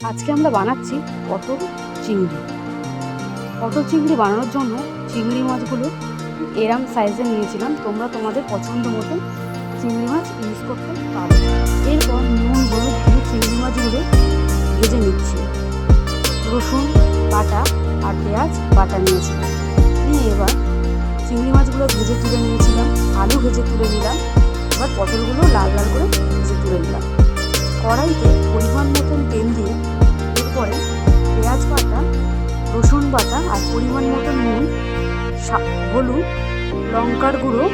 আজকে আমরা বানাচ্ছি পটল চিংড়ি। পটল চিংড়ি বানানোর জন্য চিংড়ি মাছগুলো এরম সাইজে নিয়েছিলাম। তোমরা তোমাদের পছন্দ মতো চিংড়ি মাছ ইউজ করতে পারো। এরপর নুন হলুদ দিয়ে চিংড়ি মাছগুলো ভেজে নিচ্ছি। রসুন বাটা আর পেঁয়াজ বাটা নিয়েছিলাম। নিয়ে এবার চিংড়ি মাছগুলো ভেজে তুলে নিয়েছিলাম, আলু ভেজে তুলে নিলাম। এবার পটলগুলো লাল লাল করে ভেজে তুলে নিলাম। কড়াইতে পরিমাণ মতন তেল দিয়ে এরপরে পেঁয়াজ বাটা, রসুন বাটা আর পরিমাণ মতন নুন, হলুদ, লঙ্কার গুঁড়ো,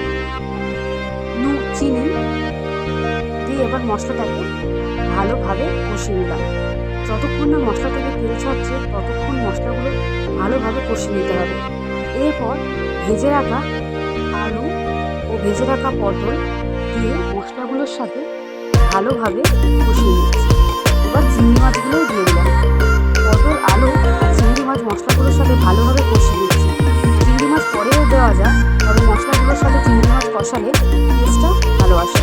চিনি দিয়ে এবার মশলাটাকে ভালোভাবে কষিয়ে নিলাম। যতক্ষণ না মশলা থেকে তেল ছাড়ছে ততক্ষণ মশলাগুলো ভালোভাবে কষিয়ে নিতে হবে। এরপর ভেজে রাখা আলু ও ভেজে রাখা পটল দিয়ে মশলাগুলোর সাথে ভালোভাবে কষিয়ে নিচ্ছি। এবার চিংড়ি মাছগুলোও দিয়ে দিলাম। পটল, আলু, চিংড়ি মাছ মশলাগুলোর সাথে ভালোভাবে কষিয়ে নিচ্ছি। চিংড়ি মাছ পরেও দেওয়া যায়, তবে মশলাগুলোর সাথে চিংড়ি মাছ কষালে টেস্টটা ভালো আসে।